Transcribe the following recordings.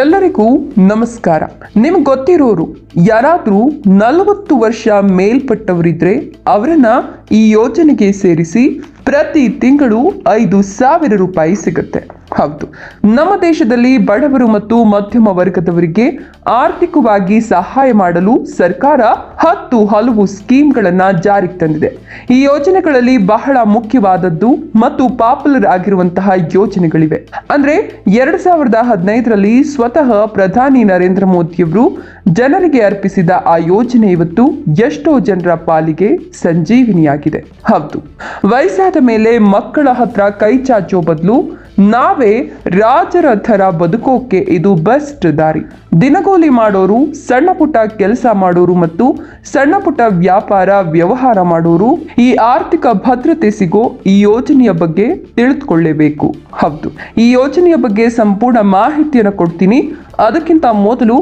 ಎಲ್ಲರಿಗೂ ನಮಸ್ಕಾರ. ನಿಮ್ಗೆ ಗೊತ್ತಿರೋರು ಯಾರಾದ್ರೂ 40 ವರ್ಷ ಮೇಲ್ಪಟ್ಟವರಿದ್ರೆ ಅವರನ್ನ ಈ ಯೋಜನೆಗೆ ಸೇರಿಸಿ ಪ್ರತಿ ತಿಂಗಳು 5,000 ರೂಪಾಯಿ ಸಿಗುತ್ತೆ. ಹೌದು, ನಮ್ಮ ದೇಶದಲ್ಲಿ ಬಡವರು ಮತ್ತು ಮಧ್ಯಮ ವರ್ಗದವರಿಗೆ ಆರ್ಥಿಕವಾಗಿ ಸಹಾಯ ಮಾಡಲು ಸರ್ಕಾರ 10 ಹಲವು ಸ್ಕೀಮ್ಗಳನ್ನ ಜಾರಿಗೆ ತಂದಿದೆ. ಈ ಯೋಜನೆಗಳಲ್ಲಿ ಬಹಳ ಮುಖ್ಯವಾದದ್ದು ಮತ್ತು ಪಾಪ್ಯುಲರ್ ಆಗಿರುವಂತಹ ಯೋಜನೆಗಳಿವೆ. ಅಂದ್ರೆ 2015ರಲ್ಲಿ ಸ್ವತಃ ಪ್ರಧಾನಿ ನರೇಂದ್ರ ಮೋದಿಯವರು ಜನರಿಗೆ ಅರ್ಪಿಸಿದ ಆ ಯೋಜನೆ ಇವತ್ತು ಎಷ್ಟೋ ಜನರ ಪಾಲಿಗೆ ಸಂಜೀವಿನಿಯಾಗಿದೆ. ಹೌದು, ವಯಸ್ಸಾದ ಮೇಲೆ ಮಕ್ಕಳ ಹತ್ರ ಕೈ ಚಾಚೋ ಬದಲು ನಾವೇ ರಾಜರ ಥರ ಬದುಕೋಕೆ ಇದು ಬೆಸ್ಟ್ ದಾರಿ. ದಿನಗೂಲಿ ಮಾಡೋರು, ಸಣ್ಣ ಪುಟ್ಟ ಕೆಲಸ ಮಾಡೋರು ಮತ್ತು ಸಣ್ಣ ಪುಟ್ಟ ವ್ಯಾಪಾರ ವ್ಯವಹಾರ ಮಾಡೋರು ಈ ಆರ್ಥಿಕ ಭದ್ರತೆ ಸಿಗೋ ಈ ಯೋಜನೆಯ ಬಗ್ಗೆ ತಿಳಿದುಕೊಳ್ಳೇಬೇಕು. ಹೌದು, ಈ ಯೋಜನೆಯ ಬಗ್ಗೆ ಸಂಪೂರ್ಣ ಮಾಹಿತಿಯನ್ನು ಕೊಡ್ತೀನಿ. ಅದಕ್ಕಿಂತ ಮೊದಲು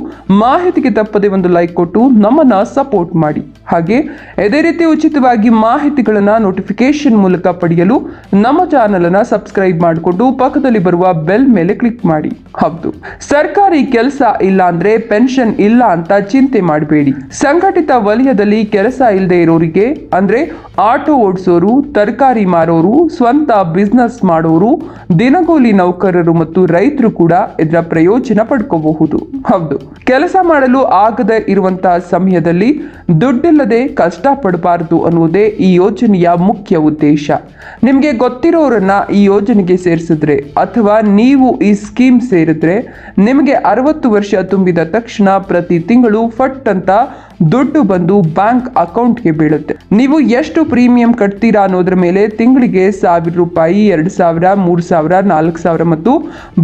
ಮಾಹಿತಿಗೆ ತಪ್ಪದೆ ಒಂದು ಲೈಕ್ ಕೊಟ್ಟು ನಮ್ಮನ್ನ ಸಪೋರ್ಟ್ ಮಾಡಿ. ಹಾಗೆ ಇದೇ ರೀತಿ ಉಚಿತವಾಗಿ ಮಾಹಿತಿಗಳನ್ನ ನೋಟಿಫಿಕೇಶನ್ ಮೂಲಕ ಪಡೆಯಲು ನಮ್ಮ ಚಾನೆಲ್ ಅನ್ನ ಸಬ್ಸ್ಕ್ರೈಬ್ ಮಾಡಿಕೊಂಡು ಪಕ್ಕದಲ್ಲಿ ಬರುವ ಬೆಲ್ ಮೇಲೆ ಕ್ಲಿಕ್ ಮಾಡಿ. ಹೌದು, ಸರ್ಕಾರಿ ಕೆಲಸ ಇಲ್ಲ ಅಂದ್ರೆ ಪೆನ್ಷನ್ ಇಲ್ಲ ಅಂತ ಚಿಂತೆ ಮಾಡಬೇಡಿ. ಸಂಘಟಿತ ವಲಯದಲ್ಲಿ ಕೆಲಸ ಇಲ್ಲದೆ ಇರೋರಿಗೆ ಅಂದ್ರೆ ಆಟೋ ಓಡಿಸೋರು, ತರಕಾರಿ ಮಾರೋರು, ಸ್ವಂತ ಬಿಸ್ನೆಸ್ ಮಾಡೋರು, ದಿನಗೂಲಿ ನೌಕರರು ಮತ್ತು ರೈತರು ಕೂಡ ಇದರ ಪ್ರಯೋಜನ ಪಡ್ಕೋಬಹುದು. ಹೌದು, ಕೆಲಸ ಮಾಡಲು ಆಗದೆ ಇರುವಂತಹ ಸಮಯದಲ್ಲಿ ದುಡ್ಡಿಲ್ಲದೆ ಕಷ್ಟ ಪಡಬಾರದು ಅನ್ನುವುದೇ ಈ ಯೋಜನೆಯ ಮುಖ್ಯ ಉದ್ದೇಶ. ನಿಮಗೆ ಗೊತ್ತಿರೋರನ್ನ ಈ ಯೋಜನೆಗೆ ಸೇರಿಸಿದ್ರೆ ಅಥವಾ ನೀವು ಈ ಸ್ಕೀಮ್ ಸೇರಿದ್ರೆ ನಿಮಗೆ 60 ವರ್ಷ ತುಂಬಿದ ತಕ್ಷಣ ಪ್ರತಿ ತಿಂಗಳು ಫಟ್ ಅಂತ ದುಡ್ಡು ಬಂದು ಬ್ಯಾಂಕ್ ಅಕೌಂಟ್ಗೆ ಬೀಳುತ್ತೆ. ನೀವು ಎಷ್ಟು ಪ್ರೀಮಿಯಂ ಕಟ್ತೀರಾ ಅನ್ನೋದ್ರ ಮೇಲೆ ತಿಂಗಳಿಗೆ 1,000 ರೂಪಾಯಿ, 2,000, 3,000, 4,000 ಮತ್ತು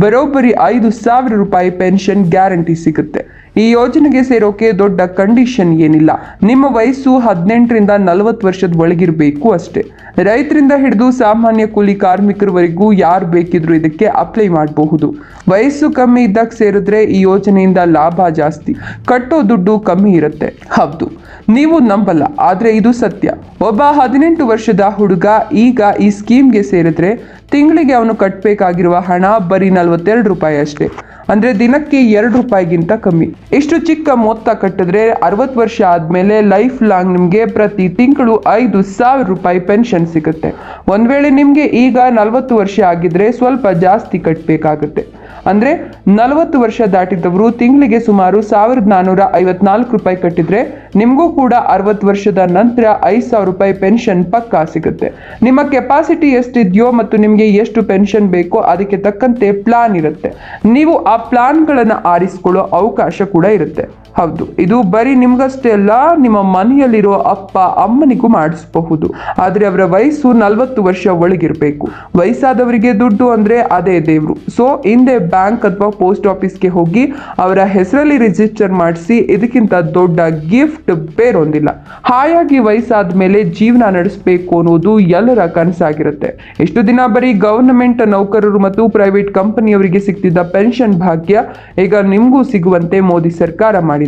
ಬರೋಬ್ಬರಿ 5,000 ರೂಪಾಯಿ ಪೆನ್ಷನ್ ಗ್ಯಾರಂಟಿ ಸಿಗುತ್ತೆ. ಈ ಯೋಜನೆಗೆ ಸೇರೋಕೆ ದೊಡ್ಡ ಕಂಡೀಷನ್ ಏನಿಲ್ಲ. ನಿಮ್ಮ ವಯಸ್ಸು 18ರಿಂದ 40 ವರ್ಷದ ಒಳಗಿರಬೇಕು ಅಷ್ಟೇ. ರೈತರಿಂದ ಹಿಡಿದು ಸಾಮಾನ್ಯ ಕೂಲಿ ಕಾರ್ಮಿಕರವರೆಗೂ ಯಾರು ಬೇಕಿದ್ರು ಇದಕ್ಕೆ ಅಪ್ಲೈ ಮಾಡಬಹುದು. ವಯಸ್ಸು ಕಮ್ಮಿ ಇದ್ದಾಗ ಸೇರಿದ್ರೆ ಈ ಯೋಜನೆಯಿಂದ ಲಾಭ ಜಾಸ್ತಿ, ಕಟ್ಟೋ ದುಡ್ಡು ಕಮ್ಮಿ ಇರುತ್ತೆ. ಹೌದು, ನೀವು ನಂಬಲ್ಲ, ಆದ್ರೆ ಇದು ಸತ್ಯ. ಒಬ್ಬ 18 ವರ್ಷದ ಹುಡುಗ ಈಗ ಈ ಸ್ಕೀಮ್ಗೆ ಸೇರಿದ್ರೆ ತಿಂಗಳಿಗೆ ಅವನು ಕಟ್ಟಬೇಕಾಗಿರುವ ಹಣ ಬರೀ 42 ರೂಪಾಯಿ ಅಷ್ಟೇ. ಅಂದ್ರೆ ದಿನಕ್ಕೆ 2 ರೂಪಾಯಿಗಿಂತ ಕಮ್ಮಿ. ಇಷ್ಟು ಚಿಕ್ಕ ಮೊತ್ತ ಕಟ್ಟಿದ್ರೆ 60 ವರ್ಷ ಆದ್ಮೇಲೆ ಲೈಫ್ ಲಾಂಗ್ ನಿಮ್ಗೆ ಪ್ರತಿ ತಿಂಗಳು 5,000 ರೂಪಾಯಿ ಪೆನ್ಷನ್ ಸಿಗುತ್ತೆ. ಒಂದ್ ವೇಳೆ ನಿಮ್ಗೆ ಈಗ 40 ವರ್ಷ ಆಗಿದ್ರೆ ಸ್ವಲ್ಪ ಜಾಸ್ತಿ ಕಟ್ಟಬೇಕಾಗುತ್ತೆ. ಅಂದ್ರೆ 40 ವರ್ಷ ದಾಟಿದವರು ತಿಂಗಳಿಗೆ ಸುಮಾರು 1,454 ರೂಪಾಯಿ ಕಟ್ಟಿದ್ರೆ ನಿಮಗೂ ಕೂಡ 60 ವರ್ಷದ ನಂತರ 5,000 ರೂಪಾಯಿ ಪೆನ್ಷನ್ ಪಕ್ಕಾ ಸಿಗುತ್ತೆ. ನಿಮ್ಮ ಕೆಪಾಸಿಟಿ ಎಷ್ಟಿದೆಯೋ ಮತ್ತು ನಿಮ್ಗೆ ಎಷ್ಟು ಪೆನ್ಷನ್ ಬೇಕೋ ಅದಕ್ಕೆ ತಕ್ಕಂತೆ ಪ್ಲಾನ್ ಇರುತ್ತೆ. ನೀವು ಆ ಪ್ಲಾನ್ಗಳನ್ನ ಆರಿಸಿಕೊಳ್ಳೋ ಅವಕಾಶ ಕೂಡ ಇರುತ್ತೆ. ಹೌದು, ಇದು ಬರೀ ನಿಮ್ಗಷ್ಟೇ ಅಲ್ಲ, ನಿಮ್ಮ ಮನೆಯಲ್ಲಿರೋ ಅಪ್ಪ ಅಮ್ಮನಿಗೂ ಮಾಡಿಸಬಹುದು. ಆದ್ರೆ ಅವರ ವಯಸ್ಸು 40 ವರ್ಷ ಒಳಗಿರ್ಬೇಕು. ವಯಸ್ಸಾದವರಿಗೆ ದುಡ್ಡು ಅಂದ್ರೆ ಅದೇ ದೇವ್ರು. ಸೊ ಹಿಂದೆ ಬ್ಯಾಂಕ್ ಅಥವಾ ಪೋಸ್ಟ್ ಆಫೀಸ್ಗೆ ಹೋಗಿ ಅವರ ಹೆಸರಲ್ಲಿ ರಿಜಿಸ್ಟರ್ ಮಾಡಿಸಿ, ಇದಕ್ಕಿಂತ ದೊಡ್ಡ ಗಿಫ್ಟ್ ಬೇರೊಂದಿಲ್ಲ. ಹಾಯಾಗಿ ವಯಸ್ಸಾದ ಮೇಲೆ ಜೀವನ ನಡೆಸಬೇಕು ಅನ್ನೋದು ಎಲ್ಲರ ಕನಸಾಗಿರುತ್ತೆ. ಎಷ್ಟು ದಿನ ಬರೀ ಗವರ್ನಮೆಂಟ್ ನೌಕರರು ಮತ್ತು ಪ್ರೈವೇಟ್ ಕಂಪನಿಯವರಿಗೆ ಸಿಗ್ತಿದ್ದ ಪೆನ್ಷನ್ ಭಾಗ್ಯ ಈಗ ನಿಮಗೂ ಸಿಗುವಂತೆ ಮೋದಿ ಸರ್ಕಾರ ಮಾಡಿದೆ.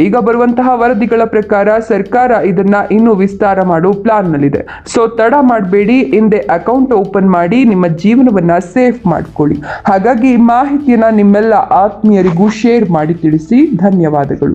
ಈಗ ಬರುವಂತಹ ವರದಿಗಳ ಪ್ರಕಾರ ಸರ್ಕಾರ ಇದನ್ನ ಇನ್ನೂ ವಿಸ್ತಾರ ಮಾಡೋ ಪ್ಲಾನ್ ನಲ್ಲಿದೆ. ಸೊ ತಡ ಮಾಡಬೇಡಿ, ಹಿಂದೆ ಅಕೌಂಟ್ ಓಪನ್ ಮಾಡಿ ನಿಮ್ಮ ಜೀವನವನ್ನ ಸೇಫ್ ಮಾಡ್ಕೊಳ್ಳಿ. ಹಾಗಾಗಿ ಮಾಹಿತಿಯನ್ನ ನಿಮ್ಮೆಲ್ಲ ಆತ್ಮೀಯರಿಗೂ ಶೇರ್ ಮಾಡಿ ತಿಳಿಸಿ. ಧನ್ಯವಾದಗಳು.